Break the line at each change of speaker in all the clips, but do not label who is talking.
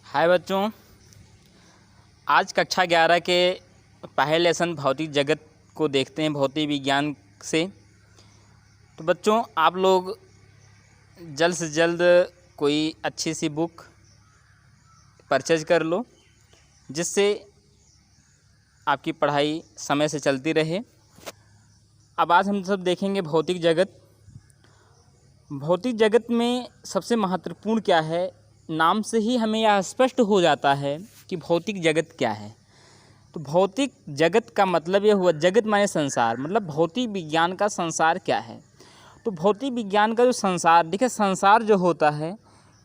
हाय बच्चों, आज कक्षा 11 के पहले लेसन भौतिक जगत को देखते हैं भौतिक विज्ञान से। तो बच्चों, आप लोग जल्द से जल्द कोई अच्छी सी बुक परचेज कर लो, जिससे आपकी पढ़ाई समय से चलती रहे। अब आज हम सब देखेंगे भौतिक जगत। भौतिक जगत में सबसे महत्वपूर्ण क्या है, नाम से ही हमें यह स्पष्ट हो जाता है कि भौतिक जगत क्या है। तो भौतिक जगत का मतलब यह हुआ, जगत माने संसार, मतलब भौतिक विज्ञान का संसार क्या है। तो भौतिक विज्ञान का जो संसार, देखिए संसार जो होता है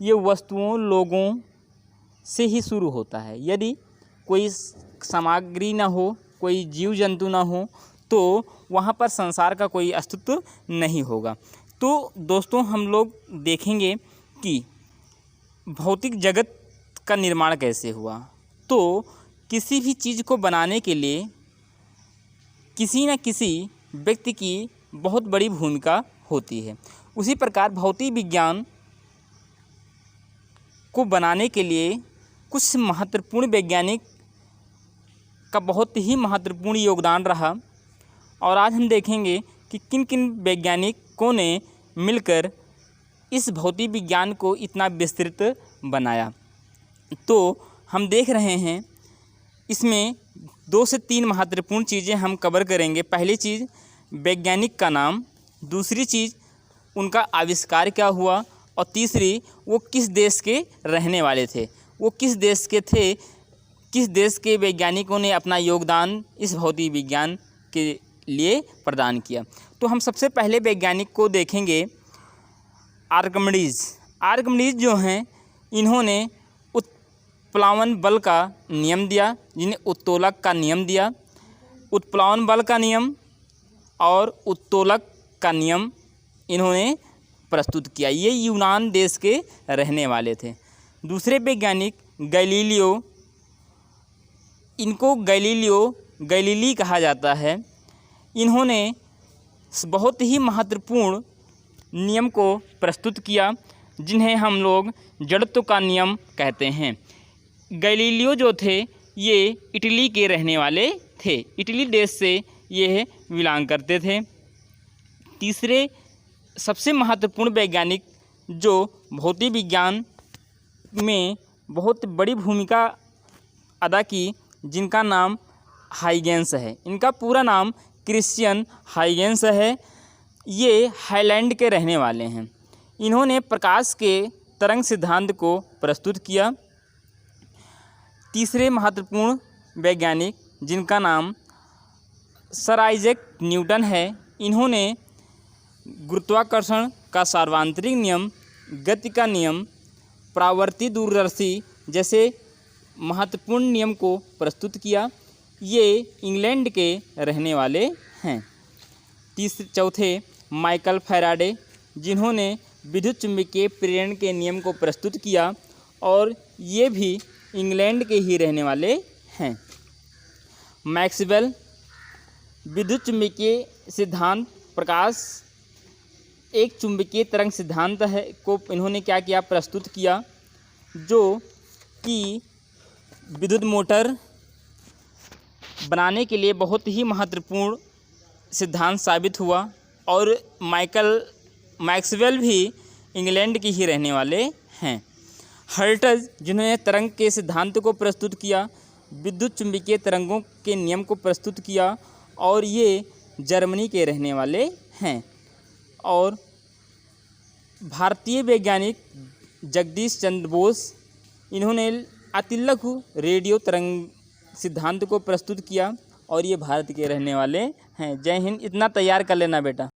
ये वस्तुओं लोगों से ही शुरू होता है। यदि कोई सामग्री ना हो, कोई जीव जंतु ना हो, तो वहाँ पर संसार का कोई अस्तित्व नहीं होगा। तो दोस्तों, हम लोग देखेंगे कि भौतिक जगत का निर्माण कैसे हुआ। तो किसी भी चीज़ को बनाने के लिए किसी न किसी व्यक्ति की बहुत बड़ी भूमिका होती है। उसी प्रकार भौतिक विज्ञान को बनाने के लिए कुछ महत्वपूर्ण वैज्ञानिक का बहुत ही महत्वपूर्ण योगदान रहा। और आज हम देखेंगे कि किन किन वैज्ञानिकों ने मिलकर इस भौतिक विज्ञान को इतना विस्तृत बनाया। तो हम देख रहे हैं इसमें 2 से 3 महत्वपूर्ण चीज़ें हम कवर करेंगे। पहली चीज़ वैज्ञानिक का नाम, दूसरी चीज़ उनका आविष्कार क्या हुआ, और तीसरी वो किस देश के रहने वाले थे, वो किस देश के थे, किस देश के वैज्ञानिकों ने अपना योगदान इस भौतिक विज्ञान के लिए प्रदान किया। तो हम सबसे पहले वैज्ञानिक को देखेंगे, आर्किमिडीज जो हैं, इन्होंने उत्प्लावन बल का नियम दिया, जिन्हें उत्तोलक का नियम दिया। उत्प्लावन बल का नियम और उत्तोलक का नियम इन्होंने प्रस्तुत किया। ये यूनान देश के रहने वाले थे। दूसरे वैज्ञानिक गैलीलियो, इनको गैलीली कहा जाता है। इन्होंने बहुत ही महत्वपूर्ण नियम को प्रस्तुत किया, जिन्हें हम लोग जड़त्व का नियम कहते हैं। गैलीलियो जो थे ये इटली के रहने वाले थे, इटली देश से ये बिलोंग करते थे। तीसरे सबसे महत्वपूर्ण वैज्ञानिक जो भौतिक विज्ञान में बहुत बड़ी भूमिका अदा की, जिनका नाम हाइगेंस है। इनका पूरा नाम क्रिश्चियन हाइगेंस है। ये हाईलैंड के रहने वाले हैं। इन्होंने प्रकाश के तरंग सिद्धांत को प्रस्तुत किया। तीसरे महत्वपूर्ण वैज्ञानिक जिनका नाम सर आइजैक न्यूटन है, इन्होंने गुरुत्वाकर्षण का सार्वत्रिक नियम, गति का नियम, परावर्ती दूरदर्शी जैसे महत्वपूर्ण नियम को प्रस्तुत किया। ये इंग्लैंड के रहने वाले हैं। चौथे माइकल फैराडे, जिन्होंने विद्युत चुम्बकीय प्रेरण के नियम को प्रस्तुत किया, और ये भी इंग्लैंड के ही रहने वाले हैं। मैक्सवेल, विद्युत चुम्बकीय सिद्धांत, प्रकाश एक चुंबकीय तरंग सिद्धांत है को इन्होंने क्या किया, प्रस्तुत किया, जो कि विद्युत मोटर बनाने के लिए बहुत ही महत्वपूर्ण सिद्धांत साबित हुआ। और मैक्सवेल भी इंग्लैंड के ही रहने वाले हैं। हर्ट्ज, जिन्होंने तरंग के सिद्धांत को प्रस्तुत किया, विद्युत चुम्बकीय तरंगों के नियम को प्रस्तुत किया, और ये जर्मनी के रहने वाले हैं। और भारतीय वैज्ञानिक जगदीश चंद्र बोस, इन्होंने अतिलघु रेडियो तरंग सिद्धांत को प्रस्तुत किया, और ये भारत के रहने वाले हैं। जय हिंद। इतना तैयार कर लेना बेटा।